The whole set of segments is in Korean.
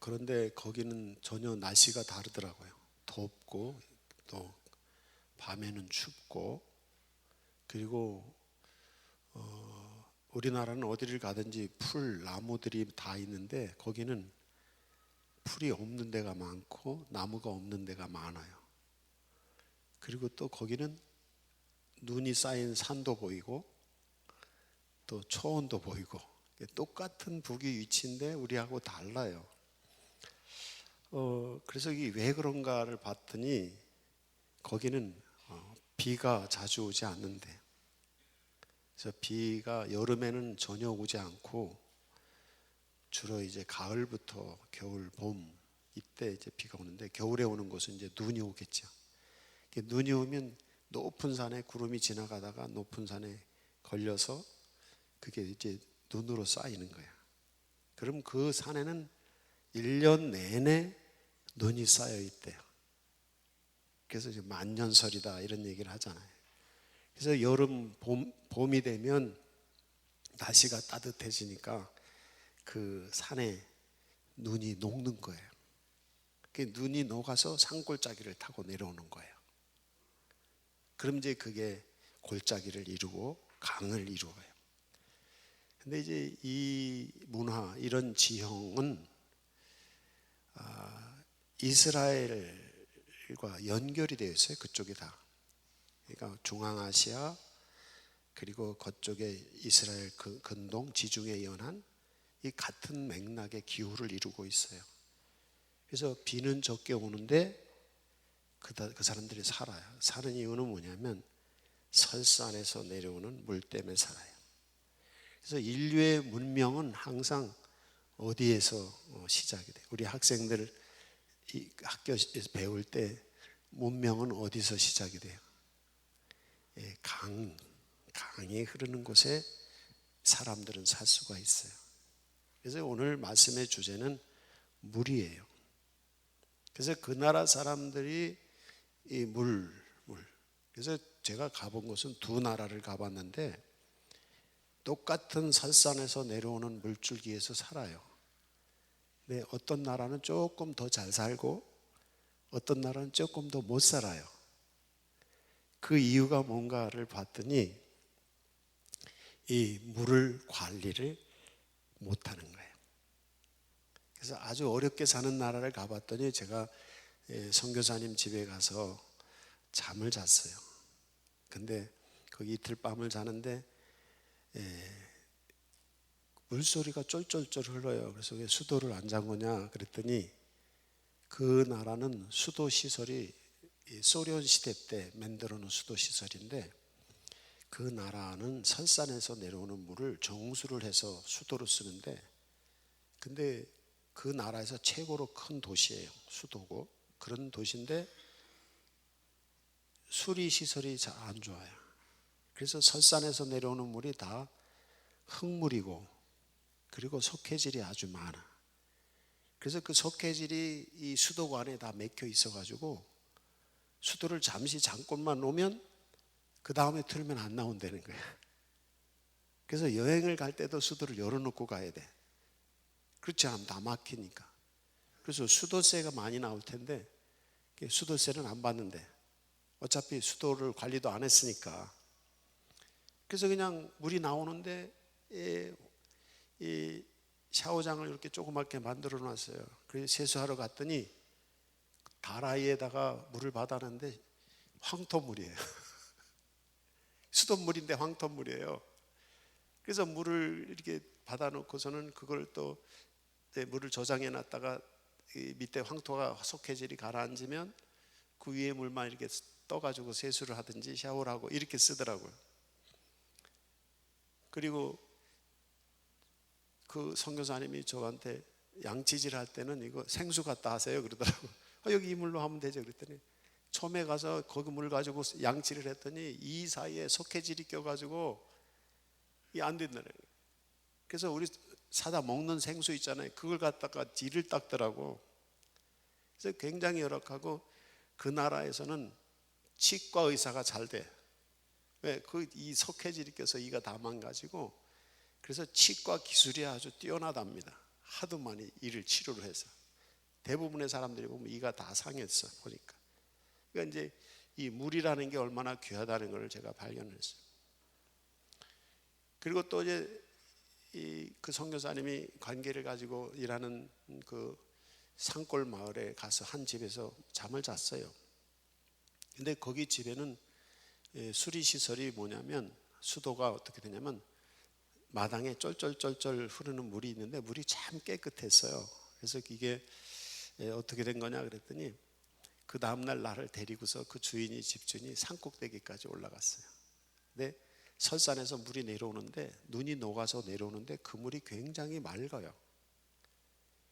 그런데 거기는 전혀 날씨가 다르더라고요. 덥고 또 밤에는 춥고, 그리고 우리나라는 어디를 가든지 풀, 나무들이 다 있는데 거기는 풀이 없는 데가 많고 나무가 없는 데가 많아요. 그리고 또 거기는 눈이 쌓인 산도 보이고 또 초원도 보이고, 똑같은 북위 위치인데 우리하고 달라요. 그래서 이게 왜 그런가를 봤더니 거기는 비가 자주 오지 않는데, 그래서 비가 여름에는 전혀 오지 않고 주로 이제 가을부터 겨울, 봄 이때 이제 비가 오는데, 겨울에 오는 곳은 이제 눈이 오겠죠. 눈이 오면 높은 산에 구름이 지나가다가 높은 산에 걸려서 그게 이제 눈으로 쌓이는 거야. 그럼 그 산에는 1년 내내 눈이 쌓여 있대요. 그래서 이제 만년설이다 이런 얘기를 하잖아요. 그래서 여름, 봄이 되면 날씨가 따뜻해지니까 그 산에 눈이 녹는 거예요. 그 눈이 녹아서 산골짜기를 타고 내려오는 거예요. 그럼 이제 그게 골짜기를 이루고 강을 이루어요. 근데 이제 이 문화, 이런 지형은 이스라엘과 연결이 되어 있어요. 그쪽이 다. 그러니까 중앙아시아, 그리고 그쪽에 이스라엘 근동, 지중해 연안, 이 같은 맥락의 기후를 이루고 있어요. 그래서 비는 적게 오는데 그 사람들이 살아요. 사는 이유는 뭐냐면 설산에서 내려오는 물 때문에 살아요. 그래서 인류의 문명은 항상 어디에서 시작이 돼요? 우리 학생들 학교에서 배울 때 문명은 어디서 시작이 돼요? 강이 흐르는 곳에 사람들은 살 수가 있어요. 그래서 오늘 말씀의 주제는 물이에요. 그래서 그 나라 사람들이 이 그래서 제가 가본 곳은 두 나라를 가봤는데 똑같은 설산에서 내려오는 물줄기에서 살아요. 근데 어떤 나라는 조금 더 잘 살고 어떤 나라는 조금 더 못 살아요. 그 이유가 뭔가를 봤더니 이 물을 관리를 못하는 거예요. 그래서 아주 어렵게 사는 나라를 가봤더니 제가 선교사님 집에 가서 잠을 잤어요. 근데 거기 이틀 밤을 자는데 물소리가 쫄쫄쫄 흘러요. 그래서 왜 수도를 안 잠 거냐 그랬더니 그 나라는 수도 시설이 소련 시대 때 만들어 놓은 수도 시설인데, 그 나라는 설산에서 내려오는 물을 정수를 해서 수도로 쓰는데, 근데 그 나라에서 최고로 큰 도시예요. 수도고 그런 도시인데 수리 시설이 잘 안 좋아요. 그래서 설산에서 내려오는 물이 다 흙물이고, 그리고 석회질이 아주 많아. 그래서 그 석회질이 이 수도구 안에 다 맥혀 있어가지고 수도를 잠시 잠깐만 놓으면 그 다음에 틀면 안 나온다는 거야. 그래서 여행을 갈 때도 수도를 열어놓고 가야 돼. 그렇지 않으면 다 막히니까. 그래서 수도세가 많이 나올 텐데 수도세는 안 받는데 어차피 수도를 관리도 안 했으니까. 그래서 그냥 물이 나오는데 이 샤워장을 이렇게 조그맣게 만들어 놨어요. 그래서 세수하러 갔더니 다라이에다가 물을 받았는데 황토물이에요. 수돗물인데 황토물이에요. 그래서 물을 이렇게 받아놓고서는 그걸 또 물을 저장해 놨다가 밑에 황토가 석회질이 가라앉으면 그 위에 물만 이렇게 떠가지고 세수를 하든지 샤워를 하고 이렇게 쓰더라고요. 그리고 그 선교사님이 저한테 양치질 할 때는 이거 생수 갖다 하세요 그러더라고요. 여기 이 물로 하면 되죠 그랬더니, 처음에 가서 거기 물 가지고 양치를 했더니 이 사이에 석회질이 껴가지고 이게 안 된다는 거예요. 그래서 우리 사다 먹는 생수 있잖아요. 그걸 갖다가 뒤를 닦더라고. 그래서 굉장히 열악하고 그 나라에서는 치과 의사가 잘 돼. 왜? 이 석회질이 껴서 이가 다 망가지고, 그래서 치과 기술이 아주 뛰어나답니다. 하도 많이 이를 치료를 해서. 대부분의 사람들이 보면 이가 다 상했어 보니까. 그러니까 이제 이 물이라는 게 얼마나 귀하다는 걸 제가 발견했어요. 그리고 또 이제 그 선교사님이 관계를 가지고 일하는 그 산골 마을에 가서 한 집에서 잠을 잤어요. 근데 거기 집에는 수리 시설이 뭐냐면 수도가 어떻게 되냐면 마당에 쫄쫄쫄쫄 흐르는 물이 있는데 물이 참 깨끗했어요. 그래서 이게 어떻게 된 거냐 그랬더니 그 다음날 나를 데리고서 그 주인이 집주인이 산꼭대기까지 올라갔어요. 근데 설산에서 물이 내려오는데 눈이 녹아서 내려오는데 그 물이 굉장히 맑아요.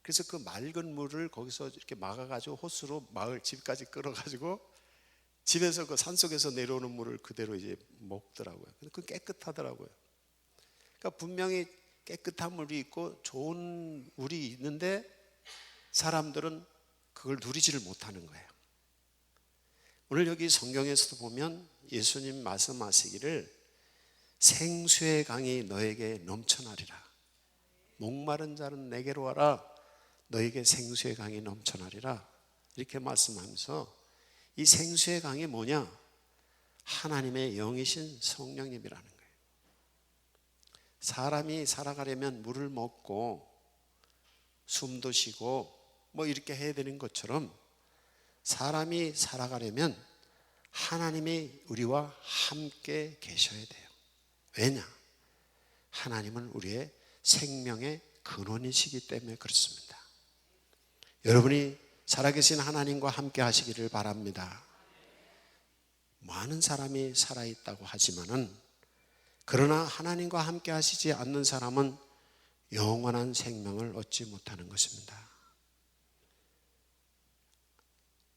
그래서 그 맑은 물을 거기서 이렇게 막아가지고 호스로 마을 집까지 끌어가지고 집에서 그 산속에서 내려오는 물을 그대로 이제 먹더라고요. 그 깨끗하더라고요. 그러니까 분명히 깨끗한 물이 있고 좋은 물이 있는데 사람들은 그걸 누리지를 못하는 거예요. 오늘 여기 성경에서도 보면 예수님 말씀하시기를 생수의 강이 너에게 넘쳐나리라. 목마른 자는 내게로 와라. 너에게 생수의 강이 넘쳐나리라. 이렇게 말씀하면서 이 생수의 강이 뭐냐? 하나님의 영이신 성령님이라는 거예요. 사람이 살아가려면 물을 먹고 숨도 쉬고 뭐 이렇게 해야 되는 것처럼 사람이 살아가려면 하나님이 우리와 함께 계셔야 돼요. 왜냐? 하나님은 우리의 생명의 근원이시기 때문에 그렇습니다. 여러분이 살아계신 하나님과 함께 하시기를 바랍니다. 많은 사람이 살아있다고 하지만은 그러나 하나님과 함께 하시지 않는 사람은 영원한 생명을 얻지 못하는 것입니다.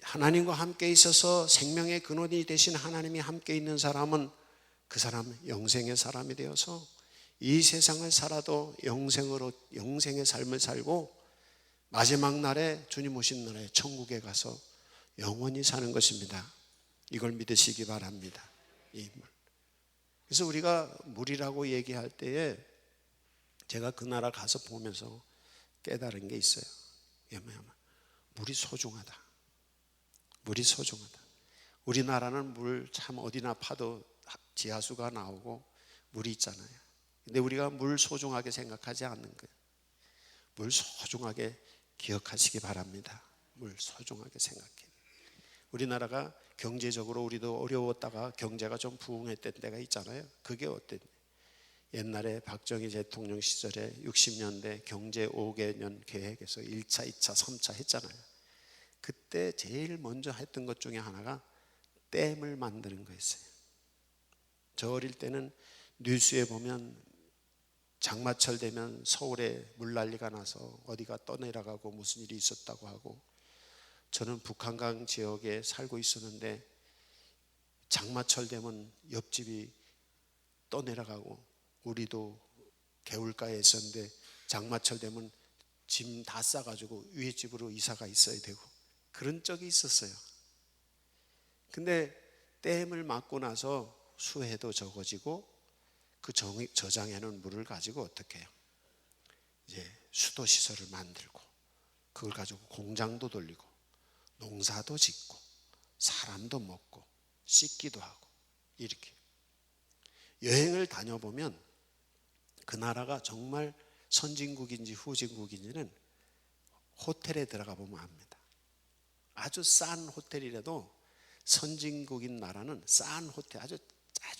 하나님과 함께 있어서 생명의 근원이 되신 하나님이 함께 있는 사람은 그 사람은 영생의 사람이 되어서 이 세상을 살아도 영생의 삶을 살고 마지막 날에 주님 오신 날에 천국에 가서 영원히 사는 것입니다. 이걸 믿으시기 바랍니다. 이 물. 그래서 우리가 물이라고 얘기할 때에 제가 그 나라 가서 보면서 깨달은 게 있어요. 물이 소중하다. 물이 소중하다. 우리나라는 물 참 어디나 파도 지하수가 나오고 물이 있잖아요. 근데 우리가 물 소중하게 생각하지 않는 거예요. 물 소중하게 기억하시기 바랍니다. 물 소중하게 생각해. 우리나라가 경제적으로 우리도 어려웠다가 경제가 좀 부흥했던 때가 있잖아요. 그게 어땠냐? 옛날에 박정희 대통령 시절에 60년대 경제 5개년 계획에서 1차, 2차, 3차 했잖아요. 그때 제일 먼저 했던 것 중에 하나가 댐을 만드는 거였어요. 저 어릴 때는 뉴스에 보면 장마철 되면 서울에 물난리가 나서 어디가 떠내려가고 무슨 일이 있었다고 하고, 저는 북한강 지역에 살고 있었는데 장마철 되면 옆집이 떠내려가고 우리도 개울가에 있었는데 장마철 되면 짐 다 싸가지고 위에 집으로 이사가 있어야 되고 그런 적이 있었어요. 근데 댐을 막고 나서 수해도 적어지고 그 저장해놓은 물을 가지고 어떻게 해요? 이제 수도 시설을 만들고 그걸 가지고 공장도 돌리고 농사도 짓고 사람도 먹고 씻기도 하고 이렇게. 여행을 다녀보면 그 나라가 정말 선진국인지 후진국인지는 호텔에 들어가 보면 압니다. 아주 싼 호텔이라도 선진국인 나라는 싼 호텔, 아주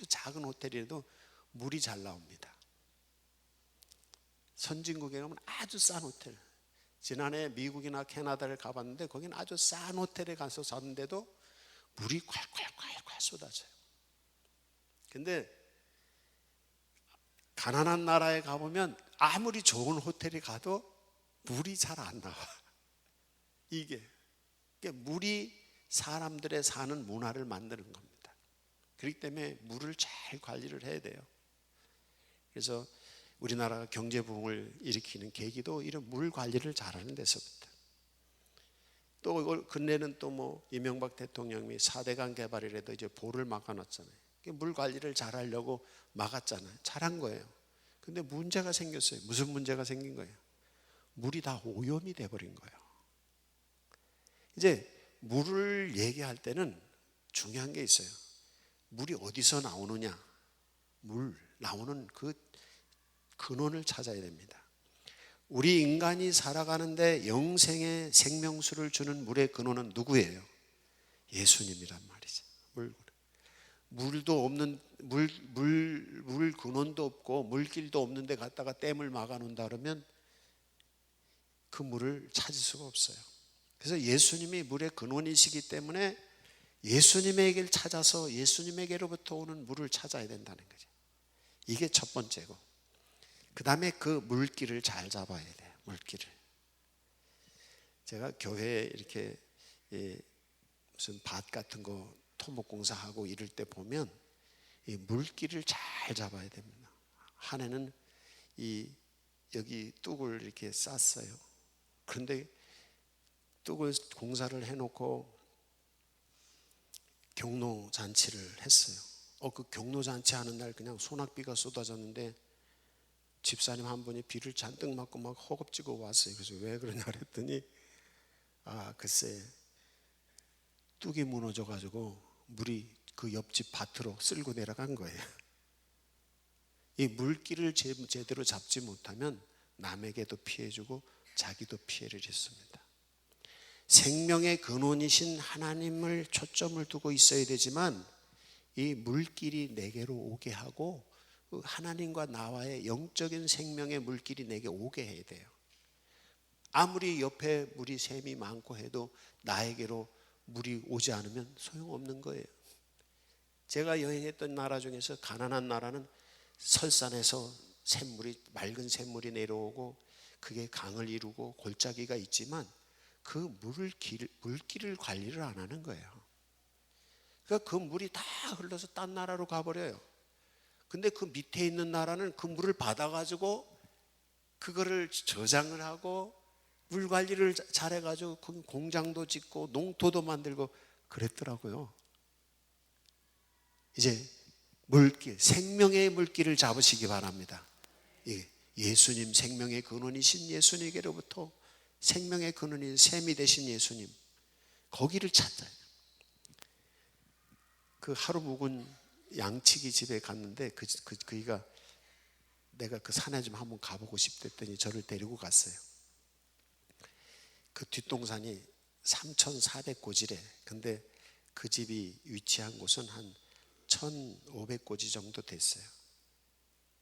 작은 호텔이라도 물이 잘 나옵니다. 선진국에 가면 아주 싼 호텔. 지난해 미국이나 캐나다를 가봤는데 거기는 아주 싼 호텔에 가서 잤는데도 물이 콸콸콸콸 쏟아져요. 근데 가난한 나라에 가보면 아무리 좋은 호텔에 가도 물이 잘 안 나와. 이게 물이 사람들의 사는 문화를 만드는 겁니다. 그렇기 때문에 물을 잘 관리를 해야 돼요. 그래서 우리나라가 경제 부흥을 일으키는 계기도 이런 물 관리를 잘하는 데서부터. 또 이걸 근래는 또 뭐 이명박 대통령이 4대강 개발이라도 이제 보를 막아놨잖아요. 물 관리를 잘하려고 막았잖아요. 잘한 거예요. 근데 문제가 생겼어요. 무슨 문제가 생긴 거예요? 물이 다 오염이 돼버린 거예요. 이제 물을 얘기할 때는 중요한 게 있어요. 물이 어디서 나오느냐, 물 나오는 그 근원을 찾아야 됩니다. 우리 인간이 살아가는데 영생의 생명수를 주는 물의 근원은 누구예요? 예수님이란 말이죠. 물도 없는 물 근원도 없고 물길도 없는데 갖다가 댐을 막아 놓는다 그러면 그 물을 찾을 수가 없어요. 그래서 예수님이 물의 근원이시기 때문에 예수님에게를 찾아서 예수님에게로부터 오는 물을 찾아야 된다는 거죠. 이게 첫 번째고, 그 다음에 그 물길을 잘 잡아야 돼요. 물길을. 제가 교회에 이렇게 무슨 밭 같은 거 토목공사하고 이럴 때 보면 이 물길을 잘 잡아야 됩니다. 한 해는 여기 뚝을 이렇게 쌌어요. 그런데 뚝을 공사를 해놓고 경로 잔치를 했어요. 그 경로 잔치 하는 날 그냥 소낙비가 쏟아졌는데 집사님 한 분이 비를 잔뜩 맞고 막 허겁지겁 왔어요. 그래서 왜 그러냐 그랬더니 글쎄 뚝이 무너져 가지고 물이 그 옆집 밭으로 쓸고 내려간 거예요. 이 물길을 제대로 잡지 못하면 남에게도 피해 주고 자기도 피해를 입습니다. 생명의 근원이신 하나님을 초점을 두고 있어야 되지만 이 물길이 내게로 오게 하고 하나님과 나와의 영적인 생명의 물길이 내게 오게 해야 돼요. 아무리 옆에 물이 샘이 많고 해도 나에게로 물이 오지 않으면 소용없는 거예요. 제가 여행했던 나라 중에서 가난한 나라는 설산에서 맑은 샘물이 내려오고 그게 강을 이루고 골짜기가 있지만 그 물길을 관리를 안 하는 거예요. 그러니까 그 물이 다 흘러서 딴 나라로 가버려요. 근데 그 밑에 있는 나라는 그 물을 받아가지고 그거를 저장을 하고 물 관리를 잘해가지고 그 공장도 짓고 농토도 만들고 그랬더라고요. 이제 물길, 생명의 물길을 잡으시기 바랍니다. 예수님, 생명의 근원이신 예수님에게로부터 생명의 근원인 샘이 되신 예수님, 거기를 찾아요. 그 하루 묵은 양치기 집에 갔는데 그이가 내가 그 산에 좀 한번 가보고 싶댔더니 저를 데리고 갔어요. 그 뒷동산이 3,400고지래. 근데 그 집이 위치한 곳은 한 1,500고지 정도 됐어요.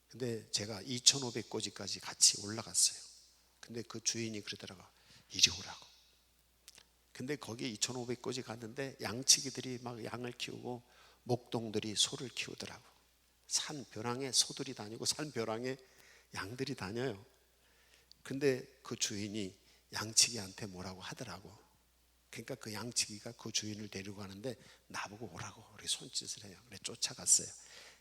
근데 제가 2,500고지까지 같이 올라갔어요. 근데 그 주인이 그러더라고, 이리 오라고. 근데 거기 2,500고지 갔는데 양치기들이 막 양을 키우고 목동들이 소를 키우더라고. 산 벼랑에 소들이 다니고 산 벼랑에 양들이 다녀요. 근데 그 주인이 양치기한테 뭐라고 하더라고. 그러니까 그 양치기가 그 주인을 데리고 가는데 나보고 오라고 우리 손짓을 해요. 그래 쫓아갔어요.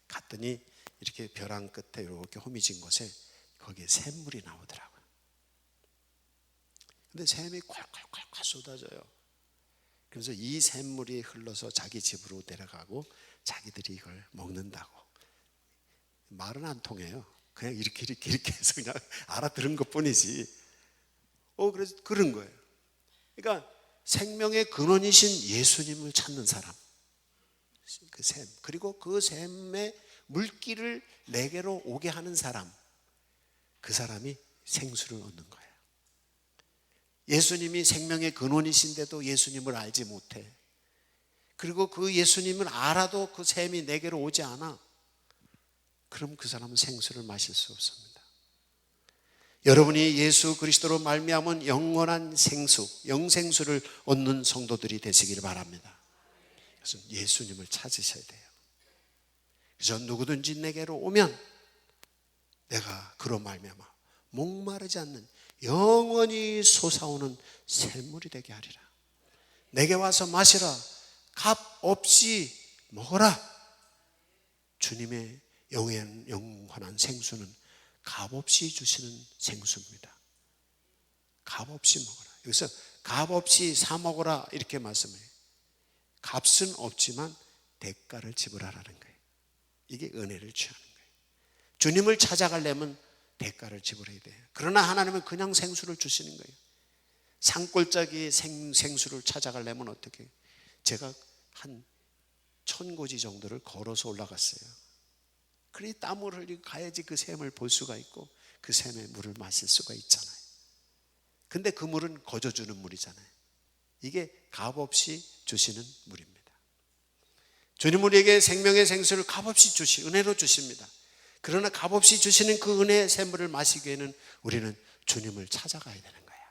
갔더니 이렇게 벼랑 끝에 이렇게 호미진 곳에 거기에 샘물이 나오더라고요. 근데 샘이 콸콸콸콸 쏟아져요. 그래서 이 샘물이 흘러서 자기 집으로 내려가고 자기들이 이걸 먹는다고. 말은 안 통해요. 그냥 이렇게 해서 그냥 알아들은 것 뿐이지. 그래서 그런 거예요. 그러니까 생명의 근원이신 예수님을 찾는 사람, 그 샘, 그리고 그 샘의 물길을 내게로 오게 하는 사람, 그 사람이 생수를 얻는 거예요. 예수님이 생명의 근원이신데도 예수님을 알지 못해. 그리고 그 예수님을 알아도 그 샘이 내게로 오지 않아. 그럼 그 사람은 생수를 마실 수 없습니다. 여러분이 예수 그리스도로 말미암은 영원한 생수, 영생수를 얻는 성도들이 되시기를 바랍니다. 그래서 예수님을 찾으셔야 돼요. 그래서 누구든지 내게로 오면 내가 그로 말미암아 목마르지 않는 영원히 솟아오는 샘물이 되게 하리라. 내게 와서 마시라. 값 없이 먹어라. 주님의 영원한 생수는 값없이 주시는 생수입니다. 값없이 먹어라. 여기서 값없이 사 먹어라 이렇게 말씀해요. 값은 없지만 대가를 지불하라는 거예요. 이게 은혜를 취하는 거예요. 주님을 찾아가려면 대가를 지불해야 돼요. 그러나 하나님은 그냥 생수를 주시는 거예요. 산골짜기 생수를 찾아가려면 어떻게? 제가 한 1000고지 정도를 걸어서 올라갔어요. 그래 땀을 흘리고 가야지 그 샘을 볼 수가 있고 그 샘의 물을 마실 수가 있잖아요. 근데 그 물은 거저주는 물이잖아요. 이게 값없이 주시는 물입니다. 주님 우리에게 생명의 생수를 값없이 은혜로 주십니다. 그러나 값없이 주시는 그 은혜의 샘물을 마시기에는 우리는 주님을 찾아가야 되는 거예요.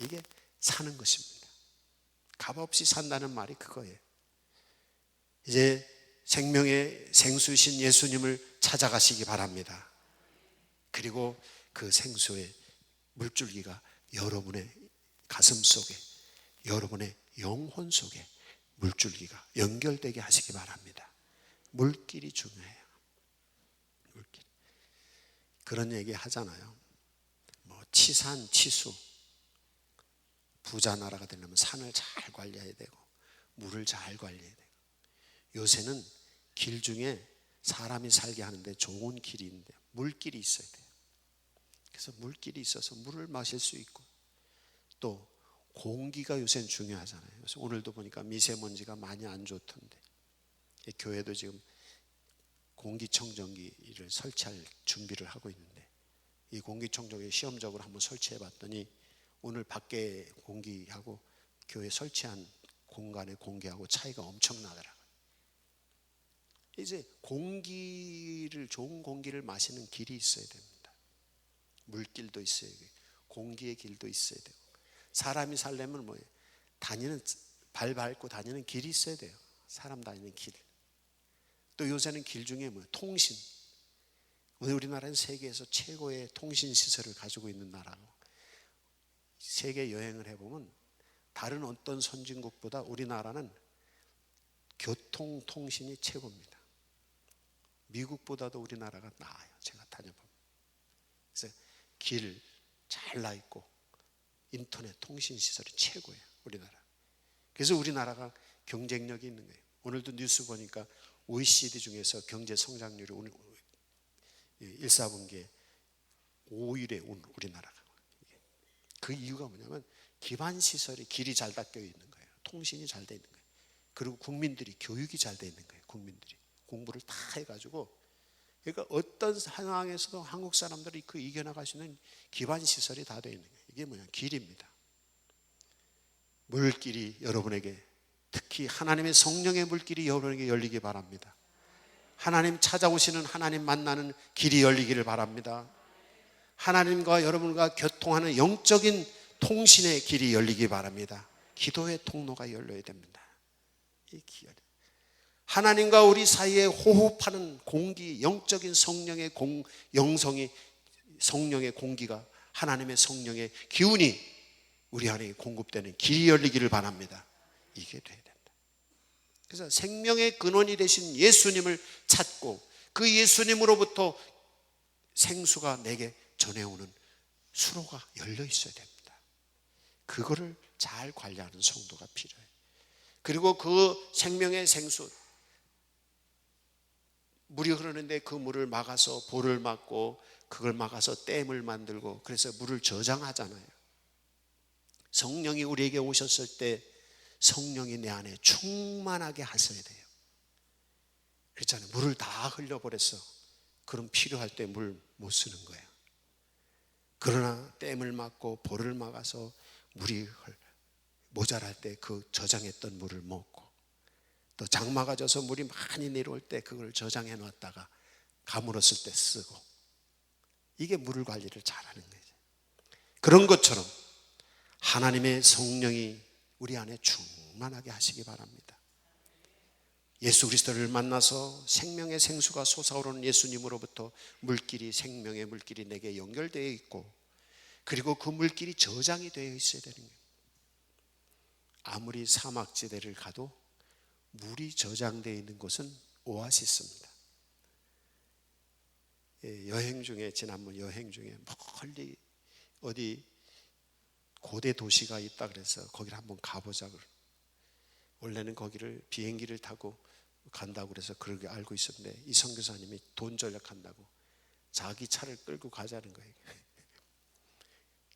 이게 사는 것입니다. 값없이 산다는 말이 그거예요. 이제 생명의 생수이신 예수님을 찾아가시기 바랍니다. 그리고 그 생수의 물줄기가 여러분의 가슴 속에, 여러분의 영혼 속에 물줄기가 연결되게 하시기 바랍니다. 물길이 중요해요. 물길. 그런 얘기 하잖아요. 뭐 치산, 치수. 부자 나라가 되려면 산을 잘 관리해야 되고 물을 잘 관리해야 되고. 요새는 길 중에 사람이 살게 하는데 좋은 길이 있는데 물길이 있어야 돼요. 그래서 물길이 있어서 물을 마실 수 있고, 또 공기가 요새는 중요하잖아요. 그래서 오늘도 보니까 미세먼지가 많이 안 좋던데 교회도 지금 공기청정기를 설치할 준비를 하고 있는데, 이 공기청정기 시험적으로 한번 설치해 봤더니 오늘 밖에 공기하고 교회 설치한 공간의 공기하고 차이가 엄청나더라고요. 이제 좋은 공기를 마시는 길이 있어야 됩니다. 물길도 있어야 되고 공기의 길도 있어야 되고, 사람이 살려면 뭐예요? 발 밟고 다니는 길이 있어야 돼요. 사람 다니는 길. 또 요새는 길 중에 뭐예요? 통신. 오늘 우리나라는 세계에서 최고의 통신 시설을 가지고 있는 나라고, 세계 여행을 해보면 다른 어떤 선진국보다 우리나라는 교통통신이 최고입니다. 미국보다도 우리나라가 나아요. 제가 다녀보면. 그래서 길 잘 나 있고 인터넷 통신 시설이 최고예요. 우리나라. 그래서 우리나라가 경쟁력이 있는 거예요. 오늘도 뉴스 보니까 OECD 중에서 경제 성장률이 오늘 1사분기에 5위에 온 우리나라가. 그 이유가 뭐냐면 기반 시설이, 길이 잘 닦여 있는 거예요. 통신이 잘 돼 있는 거예요. 그리고 국민들이 교육이 잘 돼 있는 거예요. 국민들이 공부를 다 해가지고, 그러니까 어떤 상황에서도 한국 사람들이 그 이겨나갈 수 있는 기반 시설이 다 돼 있는 거예요. 이게 뭐냐? 길입니다. 물길이 여러분에게, 특히 하나님의 성령의 물길이 여러분에게 열리기 바랍니다. 하나님 찾아오시는, 하나님 만나는 길이 열리기를 바랍니다. 하나님과 여러분과 교통하는 영적인 통신의 길이 열리기 바랍니다. 기도의 통로가 열려야 됩니다. 이 길. 하나님과 우리 사이에 호흡하는 공기, 영적인 성령의 영성이, 성령의 공기가, 하나님의 성령의 기운이 우리 안에 공급되는 길이 열리기를 바랍니다. 이게 돼야 된다. 그래서 생명의 근원이 되신 예수님을 찾고 그 예수님으로부터 생수가 내게 전해오는 수로가 열려 있어야 됩니다. 그거를 잘 관리하는 성도가 필요해요. 그리고 그 생명의 생수, 물이 흐르는데 그 물을 막아서 볼을 막고 그걸 막아서 댐을 만들고, 그래서 물을 저장하잖아요. 성령이 우리에게 오셨을 때 성령이 내 안에 충만하게 하셔야 돼요. 그렇잖아요. 물을 다 흘려버렸어. 그럼 필요할 때 물 못 쓰는 거예요. 그러나 댐을 막고 볼을 막아서 물이 모자랄 때 그 저장했던 물을 먹고, 또 장마가 져서 물이 많이 내려올 때 그걸 저장해 놨다가 가물었을 때 쓰고, 이게 물 관리를 잘하는 거죠. 그런 것처럼 하나님의 성령이 우리 안에 충만하게 하시기 바랍니다. 예수 그리스도를 만나서 생명의 생수가 솟아오르는 예수님으로부터 물길이, 생명의 물길이 내게 연결되어 있고, 그리고 그 물길이 저장이 되어 있어야 되는 거예요. 아무리 사막지대를 가도 물이 저장되어 있는 곳은 오아시스입니다. 여행 중에, 지난번 여행 중에 멀리 어디 고대 도시가 있다 그래서 거기를 한번 가보자. 원래는 거기를 비행기를 타고 간다고 그래서 그렇게 알고 있었는데, 이 선교사님이 돈 절약한다고 자기 차를 끌고 가자는 거예요.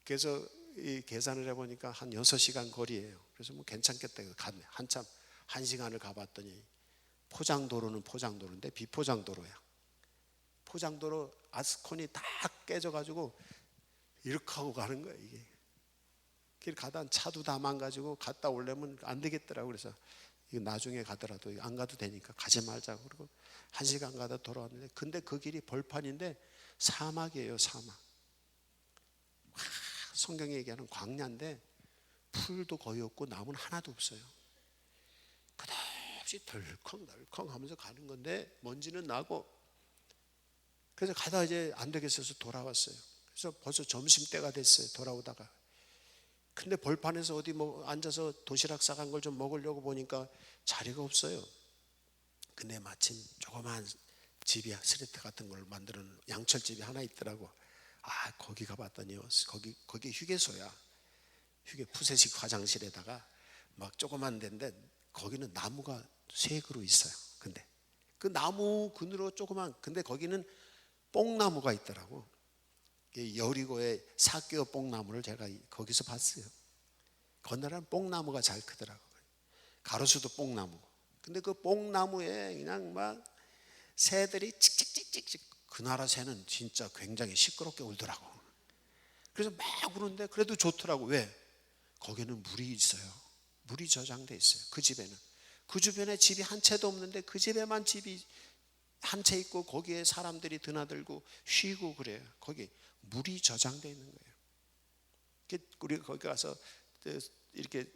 그래서 이 계산을 해보니까 한 6시간 거리예요. 그래서 뭐 괜찮겠다. 한참 1시간을 가봤더니 포장도로는 포장도로인데 비포장도로야. 포장도로 아스콘이 다 깨져가지고 이렇게 하고 가는 거야. 이게 길 가다 차도 다 망가지고 갔다 오려면 안 되겠더라고. 그래서 이거 나중에 가더라도 안 가도 되니까 가지 말자고 그러고 1시간 가다 돌아왔는데, 근데 그 길이 벌판인데 사막이에요. 사막. 성경이 얘기하는 광야인데 풀도 거의 없고 나무는 하나도 없어요. 끝없이 덜컹덜컹 하면서 가는 건데 먼지는 나고, 그래서 가다 이제 안 되겠어서 돌아왔어요. 그래서 벌써 점심때가 됐어요. 돌아오다가. 근데 벌판에서 어디 뭐 앉아서 도시락 싸간 걸 좀 먹으려고 보니까 자리가 없어요. 근데 마침 조그만 집이 스레트 같은 걸 만드는 양철집이 하나 있더라고. 아, 거기 가봤더니 거기 휴게소야. 푸세식 화장실에다가 막 조그만 데인데 거기는 나무가 3그루 있어요. 근데 그 나무 그늘로 조그만, 근데 거기는 뽕나무가 있더라고. 여리고의 사개오 뽕나무를 제가 거기서 봤어요. 건너라는 뽕나무가 잘 크더라고. 가로수도 뽕나무고. 근데 그 뽕나무에 그냥 막 새들이 찍찍찍찍찍, 그 나라 새는 진짜 굉장히 시끄럽게 울더라고. 그래서 막 우는데 그래도 좋더라고. 왜? 거기는 물이 있어요. 물이 저장돼 있어요. 그 집에는. 그 주변에 집이 한 채도 없는데 그 집에만 집이 한 채 있고 거기에 사람들이 드나들고 쉬고 그래요. 거기 물이 저장돼 있는 거예요. 우리가 거기 가서 이렇게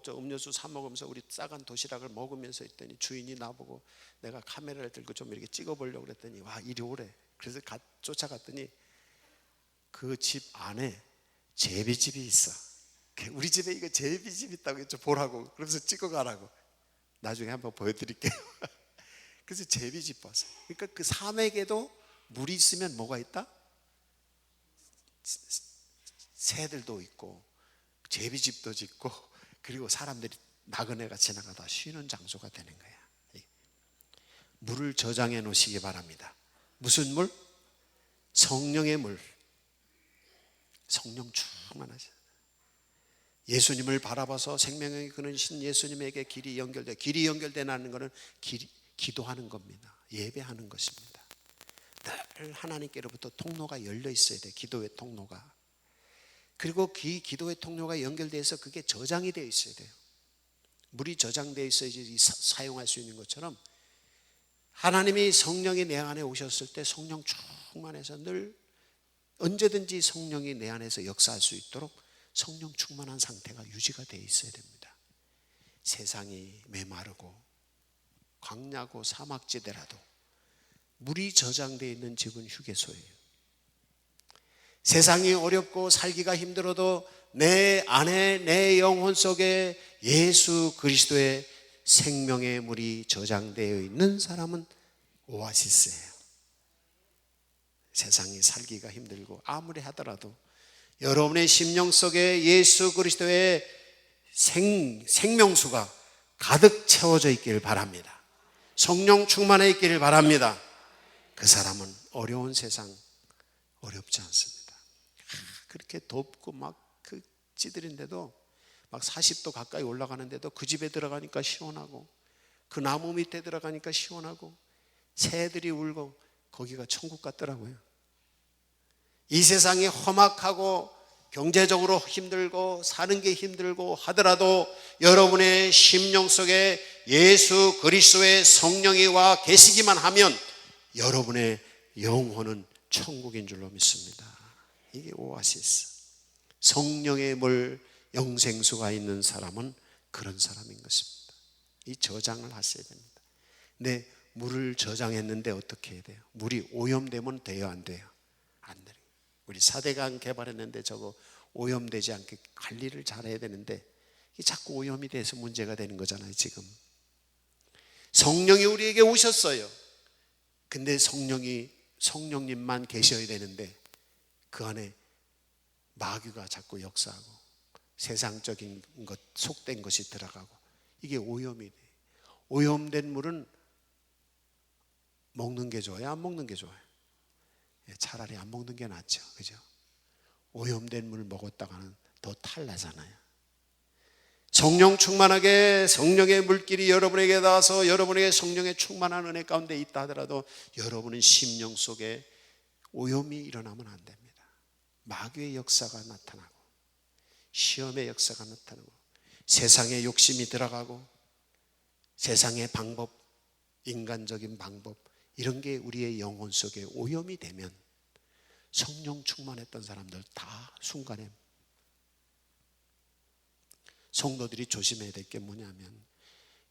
저 음료수 사 먹으면서 우리 싸간 도시락을 먹으면서 있더니 주인이 나보고 내가 카메라를 들고 좀 이렇게 찍어보려고 그랬더니 와, 이리 오래. 그래서 쫓아갔더니 그 집 안에 제비집이 있어. 우리 집에 이거 제비집 있다고 했죠. 보라고. 그러면서 찍어가라고. 나중에 한번 보여드릴게요. 그래서 제비집 봤어요. 그러니까 그 산에게도 물이 있으면 뭐가 있다? 새들도 있고 제비집도 짓고, 그리고 사람들이 나그네가 지나가다 쉬는 장소가 되는 거야. 물을 저장해 놓으시기 바랍니다. 무슨 물? 성령의 물. 성령 충만하셔. 예수님을 바라봐서 생명의 근원이신 예수님에게 길이 연결되는 것은 기도하는 겁니다. 예배하는 것입니다. 늘 하나님께로부터 통로가 열려 있어야 돼. 기도의 통로가. 그리고 기도의 통로가 연결돼서 그게 저장이 되어 있어야 돼요. 물이 저장되어 있어야지 사용할 수 있는 것처럼, 하나님이 성령이 내 안에 오셨을 때 성령 충만해서 늘 언제든지 성령이 내 안에서 역사할 수 있도록 성령 충만한 상태가 유지가 되어 있어야 됩니다. 세상이 메마르고 광야고 사막지대라도 물이 저장되어 있는 집은 휴게소예요. 세상이 어렵고 살기가 힘들어도 내 안에, 내 영혼 속에 예수 그리스도의 생명의 물이 저장되어 있는 사람은 오아시스예요. 세상이 살기가 힘들고 아무리 하더라도 여러분의 심령 속에 예수 그리스도의 생명수가 가득 채워져 있기를 바랍니다. 성령 충만해 있기를 바랍니다. 그 사람은 어려운 세상 어렵지 않습니다. 그렇게 덥고 막 그 찌들인데도 막 40도 가까이 올라가는데도 그 집에 들어가니까 시원하고, 그 나무 밑에 들어가니까 시원하고, 새들이 울고, 거기가 천국 같더라고요. 이 세상이 험악하고 경제적으로 힘들고 사는 게 힘들고 하더라도 여러분의 심령 속에 예수 그리스도의 성령이 와 계시기만 하면 여러분의 영혼은 천국인 줄로 믿습니다. 이게 오아시스. 성령의 물, 영생수가 있는 사람은 그런 사람인 것입니다. 이 저장을 하셔야 됩니다. 근데 물을 저장했는데 어떻게 해야 돼요? 물이 오염되면 돼요, 안 돼요? 안 돼요. 우리 4대강 개발했는데 저거 오염되지 않게 관리를 잘해야 되는데 이게 자꾸 오염이 돼서 문제가 되는 거잖아요. 지금 성령이 우리에게 오셨어요. 근데 성령님만 계셔야 되는데 그 안에 마귀가 자꾸 역사하고 세상적인 것, 속된 것이 들어가고, 이게 오염이 돼. 오염된 물은 먹는 게 좋아요, 안 먹는 게 좋아요? 차라리 안 먹는 게 낫죠. 그죠? 오염된 물 먹었다가는 더 탈나잖아요. 성령 충만하게 성령의 물길이 여러분에게 닿아서 여러분에게 성령의 충만한 은혜 가운데 있다 하더라도 여러분은 심령 속에 오염이 일어나면 안 됩니다. 마귀의 역사가 나타나고 시험의 역사가 나타나고 세상의 욕심이 들어가고 세상의 방법, 인간적인 방법 이런 게 우리의 영혼 속에 오염이 되면 성령 충만했던 사람들 다 순간에 성도들이 조심해야 될 게 뭐냐면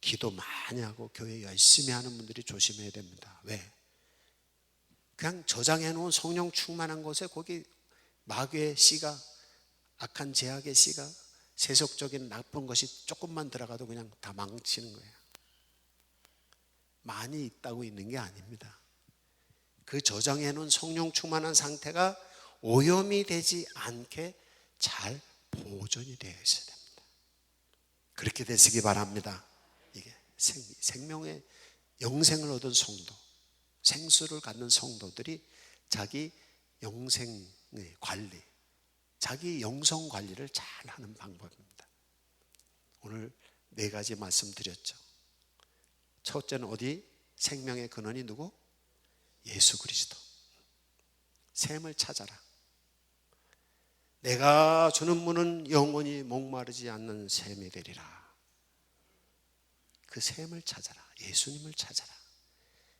기도 많이 하고 교회 열심히 하는 분들이 조심해야 됩니다. 왜? 그냥 저장해 놓은 성령 충만한 곳에 거기 마귀의 씨가 악한 제약의 씨가 세속적인 나쁜 것이 조금만 들어가도 그냥 다 망치는 거예요. 많이 있다고 있는 게 아닙니다. 그 저장해 놓은 성령 충만한 상태가 오염이 되지 않게 잘 보존이 되어 있어야 됩니다. 그렇게 되시기 바랍니다. 이게 생명의 영생을 얻은 성도, 생수를 갖는 성도들이 자기 영생의 관리, 자기 영성 관리를 잘 하는 방법입니다. 오늘 4가지 말씀드렸죠. 첫째는 어디? 생명의 근원이 누구? 예수 그리스도. 샘을 찾아라. 내가 주는 문은 영원히 목마르지 않는 샘이 되리라. 그 샘을 찾아라. 예수님을 찾아라.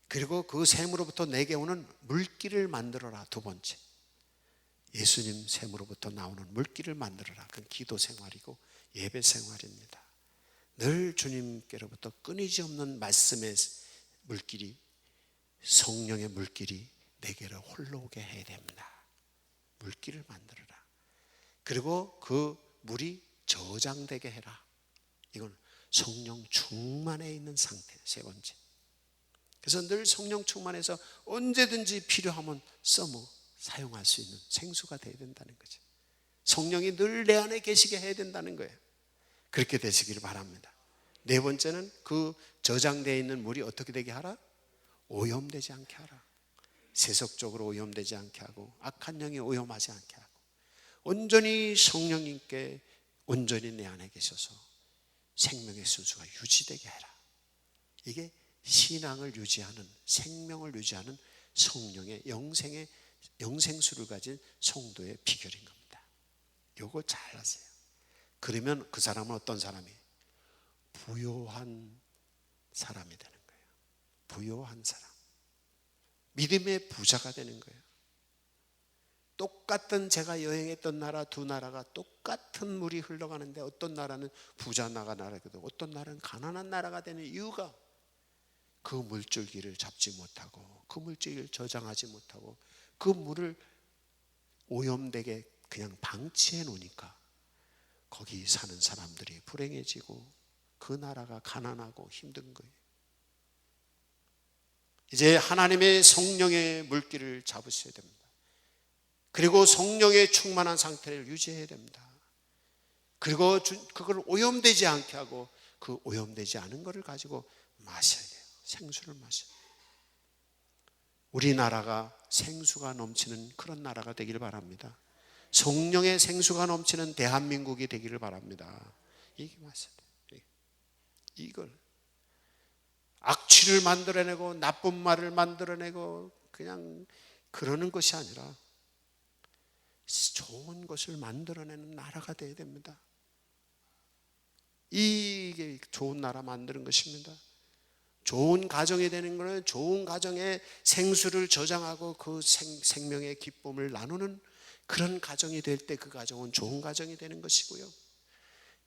그리고 그 샘으로부터 내게 오는 물길을 만들어라. 2번째, 예수님 샘으로부터 나오는 물길을 만들어라. 그건 기도 생활이고 예배 생활입니다. 늘 주님께로부터 끊이지 없는 말씀의 물길이, 성령의 물길이 내게로 홀러오게 해야 됩니다. 물길을 만들어라. 그리고 그 물이 저장되게 해라. 이건 성령 충만해 있는 상태. 3번째. 그래서 늘 성령 충만해서 언제든지 필요하면 사용할 수 있는 생수가 되어야 된다는 거죠. 성령이 늘 내 안에 계시게 해야 된다는 거예요. 그렇게 되시기를 바랍니다. 4번째는 그 저장되어 있는 물이 어떻게 되게 하라? 오염되지 않게 하라. 세속적으로 오염되지 않게 하고 악한 영이 오염하지 않게 하고 온전히 성령님께 온전히 내 안에 계셔서 생명의 순수가 유지되게 해라. 이게 신앙을 유지하는, 생명을 유지하는 성령의 영생수를 가진 성도의 비결인 겁니다. 요거 잘 하세요. 그러면 그 사람은 어떤 사람이? 부요한 사람이 되는 거예요. 부요한 사람. 믿음의 부자가 되는 거예요. 똑같은 제가 여행했던 나라 2 나라가 똑같은 물이 흘러가는데 어떤 나라는 부자 나라도 어떤 나라는 가난한 나라가 되는 이유가 그 물줄기를 잡지 못하고 그 물줄기를 저장하지 못하고 그 물을 오염되게 그냥 방치해 놓으니까 거기 사는 사람들이 불행해지고 그 나라가 가난하고 힘든 거예요. 이제 하나님의 성령의 물길을 잡으셔야 됩니다. 그리고 성령의 충만한 상태를 유지해야 됩니다. 그리고 그걸 오염되지 않게 하고 그 오염되지 않은 것을 가지고 마셔야 돼요. 생수를 마셔야 돼요. 우리나라가 생수가 넘치는 그런 나라가 되기를 바랍니다. 성령의 생수가 넘치는 대한민국이 되기를 바랍니다. 이게 마셔야 돼요. 이걸 악취를 만들어내고 나쁜 말을 만들어내고 그냥 그러는 것이 아니라 좋은 것을 만들어내는 나라가 되어야 됩니다. 이게 좋은 나라 만드는 것입니다. 좋은 가정이 되는 것은 좋은 가정에 생수를 저장하고 그 생명의 기쁨을 나누는 그런 가정이 될 때 그 가정은 좋은 가정이 되는 것이고요.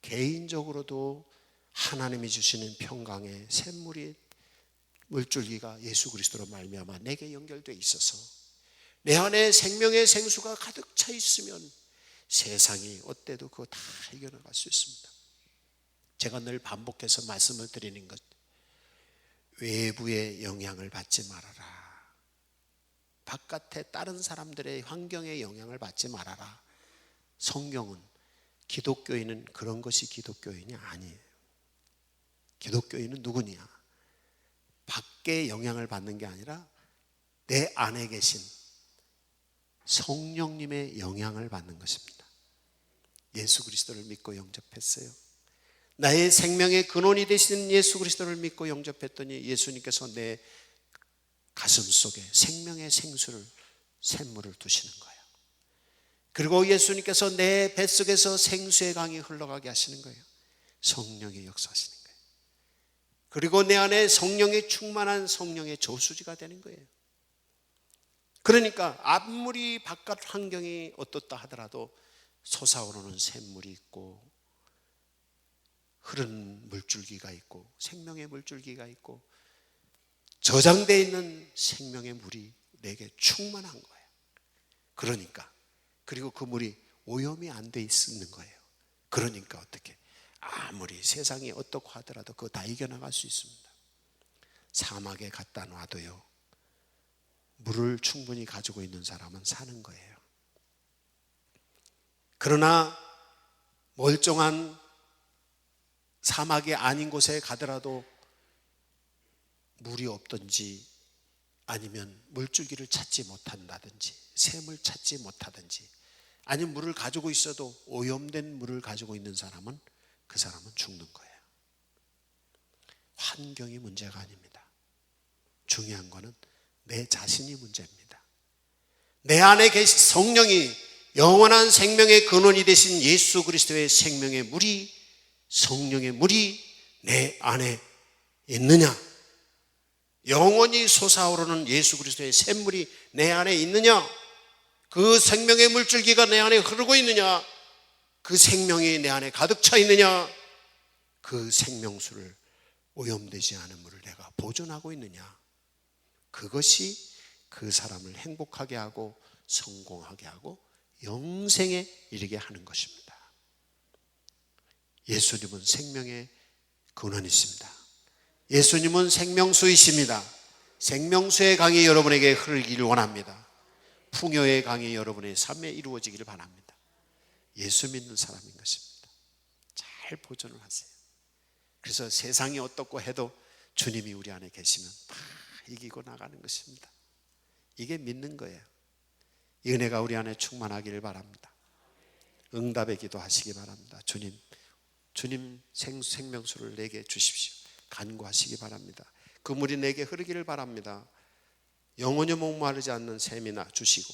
개인적으로도 하나님이 주시는 평강의 샘물이 물줄기가 예수 그리스도로 말미암아 내게 연결되어 있어서 내 안에 생명의 생수가 가득 차 있으면 세상이 어때도 그거 다 이겨나갈 수 있습니다. 제가 늘 반복해서 말씀을 드리는 것, 외부의 영향을 받지 말아라. 바깥에 다른 사람들의 환경의 영향을 받지 말아라. 성경은, 기독교인은 그런 것이 기독교인이 아니에요. 기독교인은 누구냐? 밖에 영향을 받는 게 아니라 내 안에 계신 성령님의 영향을 받는 것입니다. 예수 그리스도를 믿고 영접했어요. 나의 생명의 근원이 되신 예수 그리스도를 믿고 영접했더니 예수님께서 내 가슴 속에 생명의 생수를, 샘물을 두시는 거예요. 그리고 예수님께서 내 뱃속에서 생수의 강이 흘러가게 하시는 거예요. 성령의 역사하시는 거예요. 그리고 내 안에 성령의 충만한 성령의 저수지가 되는 거예요. 그러니까 아무리 바깥 환경이 어떻다 하더라도 솟아오르는 샘물이 있고 흐르는 물줄기가 있고 생명의 물줄기가 있고 저장되어 있는 생명의 물이 내게 충만한 거예요. 그러니까 그리고 그 물이 오염이 안 돼 있는 거예요. 그러니까 어떻게 아무리 세상이 어떻고 하더라도 그거 다 이겨나갈 수 있습니다. 사막에 갖다 놔도요 물을 충분히 가지고 있는 사람은 사는 거예요. 그러나 멀쩡한 사막이 아닌 곳에 가더라도 물이 없든지 아니면 물줄기를 찾지 못한다든지 샘을 찾지 못하든지 아니면 물을 가지고 있어도 오염된 물을 가지고 있는 사람은 그 사람은 죽는 거예요. 환경이 문제가 아닙니다. 중요한 거는 내 자신이 문제입니다. 내 안에 계신 성령이 영원한 생명의 근원이 되신 예수 그리스도의 생명의 물이, 성령의 물이 내 안에 있느냐, 영원히 솟아오르는 예수 그리스도의 샘물이 내 안에 있느냐, 그 생명의 물줄기가 내 안에 흐르고 있느냐, 그 생명이 내 안에 가득 차 있느냐, 그 생명수를 오염되지 않은 물을 내가 보존하고 있느냐, 그것이 그 사람을 행복하게 하고 성공하게 하고 영생에 이르게 하는 것입니다. 예수님은 생명의 근원이십니다. 예수님은 생명수이십니다. 생명수의 강이 여러분에게 흐르기를 원합니다. 풍요의 강이 여러분의 삶에 이루어지기를 바랍니다. 예수 믿는 사람인 것입니다. 잘 보존을 하세요. 그래서 세상이 어떻고 해도 주님이 우리 안에 계시면 다 이기고 나가는 것입니다. 이게 믿는 거예요. 이 은혜가 우리 안에 충만하기를 바랍니다. 응답의 기도하시기 바랍니다. 주님 생명수를 내게 주십시오. 간구하시기 바랍니다. 그 물이 내게 흐르기를 바랍니다. 영원히 목마르지 않는 샘이나 주시고